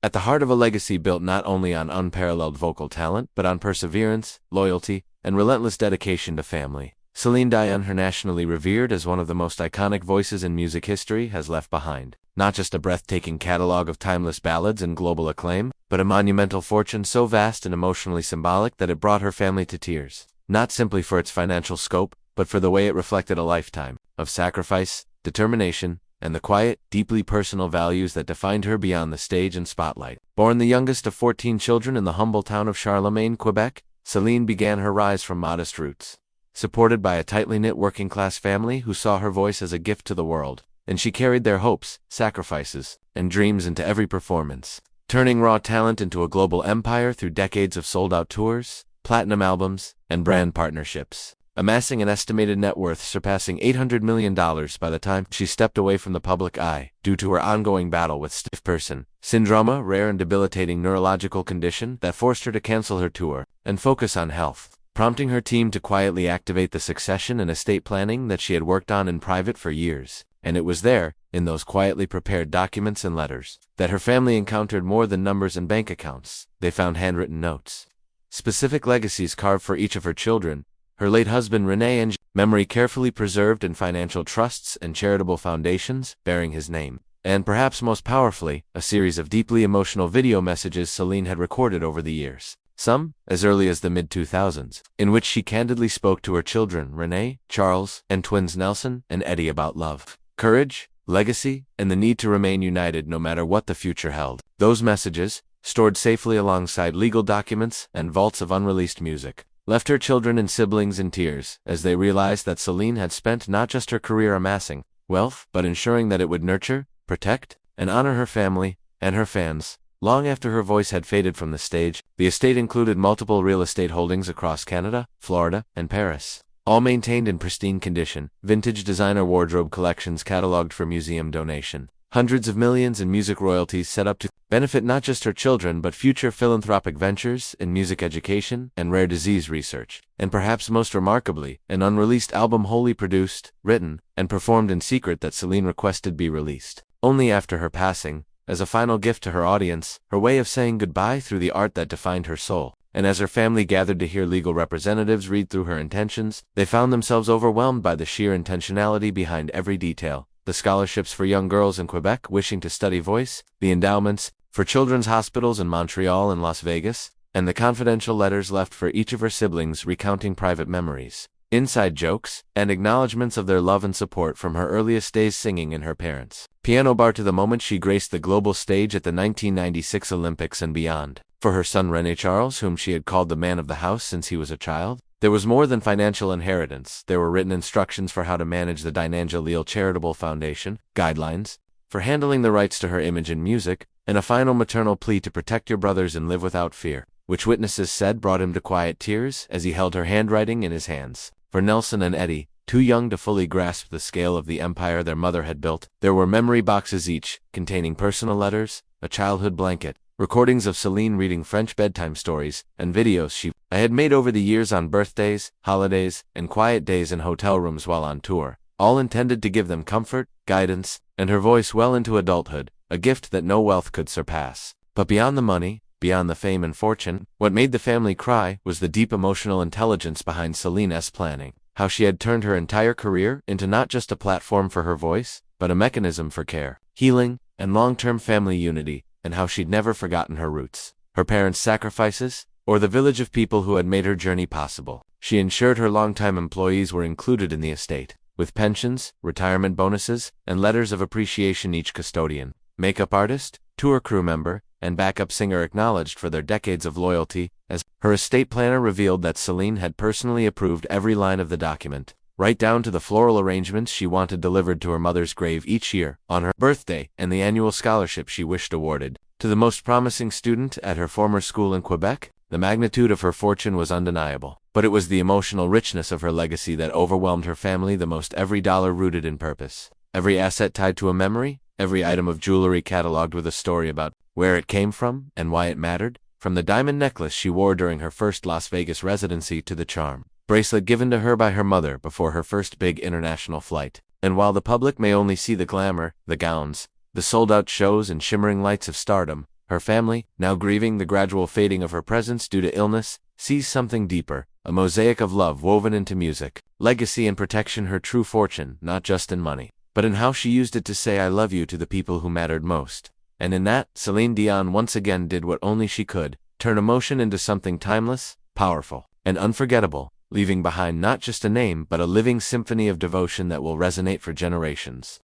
At the heart of a legacy built not only on unparalleled vocal talent, but on perseverance, loyalty, and relentless dedication to family, Céline Dion, internationally revered as one of the most iconic voices in music history, has left behind not just a breathtaking catalog of timeless ballads and global acclaim, but a monumental fortune so vast and emotionally symbolic that it brought her family to tears, not simply for its financial scope, but for the way it reflected a lifetime of sacrifice, determination, and the quiet, deeply personal values that defined her beyond the stage and spotlight. Born the youngest of 14 children in the humble town of Charlemagne, Quebec, Céline began her rise from modest roots. Supported by a tightly knit working-class family who saw her voice as a gift to the world, and she carried their hopes, sacrifices, and dreams into every performance, turning raw talent into a global empire through decades of sold-out tours, platinum albums, and brand partnerships, amassing an estimated net worth surpassing $800 million by the time she stepped away from the public eye due to her ongoing battle with stiff person syndrome, a rare and debilitating neurological condition that forced her to cancel her tour and focus on health, prompting her team to quietly activate the succession and estate planning that she had worked on in private for years. And it was there, in those quietly prepared documents and letters, that her family encountered more than numbers and bank accounts. They found handwritten notes, specific legacies carved for each of her children, her late husband René, and memory carefully preserved in financial trusts and charitable foundations bearing his name. And perhaps most powerfully, a series of deeply emotional video messages Celine had recorded over the years, some as early as the mid-2000s, in which she candidly spoke to her children René, Charles, and twins Nelson and Eddie about love, courage, legacy, and the need to remain united no matter what the future held. Those messages, stored safely alongside legal documents and vaults of unreleased music, left her children and siblings in tears as they realized that Celine had spent not just her career amassing wealth, but ensuring that it would nurture, protect, and honor her family and her fans. Long after her voice had faded from the stage, the estate included multiple real estate holdings across Canada, Florida, and Paris, all maintained in pristine condition, vintage designer wardrobe collections cataloged for museum donation, hundreds of millions in music royalties set up to benefit not just her children but future philanthropic ventures in music education and rare disease research, and perhaps most remarkably, an unreleased album wholly produced, written, and performed in secret that Celine requested be released only after her passing, as a final gift to her audience, her way of saying goodbye through the art that defined her soul. And as her family gathered to hear legal representatives read through her intentions, they found themselves overwhelmed by the sheer intentionality behind every detail. The scholarships for young girls in Quebec wishing to study voice, the endowments for children's hospitals in Montreal and Las Vegas, and the confidential letters left for each of her siblings recounting private memories, inside jokes, and acknowledgments of their love and support from her earliest days singing in her parents' piano bar to the moment she graced the global stage at the 1996 Olympics and beyond. For her son René Charles, whom she had called the man of the house since he was a child, there was more than financial inheritance. There were written instructions for how to manage the Dinangelil Charitable Foundation, guidelines for handling the rights to her image in music, and a final maternal plea to protect your brothers and live without fear, which witnesses said brought him to quiet tears as he held her handwriting in his hands. For Nelson and Eddie, too young to fully grasp the scale of the empire their mother had built, there were memory boxes each containing personal letters, a childhood blanket, recordings of Celine reading French bedtime stories, and videos she had made over the years on birthdays, holidays, and quiet days in hotel rooms while on tour, all intended to give them comfort, guidance, and her voice well into adulthood, a gift that no wealth could surpass. But beyond the money, beyond the fame and fortune, what made the family cry was the deep emotional intelligence behind Celine's planning, how she had turned her entire career into not just a platform for her voice, but a mechanism for care, healing, and long-term family unity, and how she'd never forgotten her roots, her parents' sacrifices, or the village of people who had made her journey possible. She ensured her longtime employees were included in the estate, with pensions, retirement bonuses, and letters of appreciation each custodian, makeup artist, tour crew member, and backup singer acknowledged for their decades of loyalty, as her estate planner revealed that Celine had personally approved every line of the document, right down to the floral arrangements she wanted delivered to her mother's grave each year, on her birthday, and the annual scholarship she wished awarded to the most promising student at her former school in Quebec. The magnitude of her fortune was undeniable, but it was the emotional richness of her legacy that overwhelmed her family the most. Every dollar rooted in purpose, every asset tied to a memory, every item of jewelry cataloged with a story about where it came from and why it mattered, from the diamond necklace she wore during her first Las Vegas residency to the charm bracelet given to her by her mother before her first big international flight. And while the public may only see the glamour, the gowns, the sold-out shows and shimmering lights of stardom, Her family, now grieving the gradual fading of her presence due to illness, sees something deeper, a mosaic of love woven into music, legacy and protection, her true fortune, not just in money, but in how she used it to say I love you to the people who mattered most. And in that, Céline Dion once again did what only she could, turn emotion into something timeless, powerful, and unforgettable, leaving behind not just a name but a living symphony of devotion that will resonate for generations.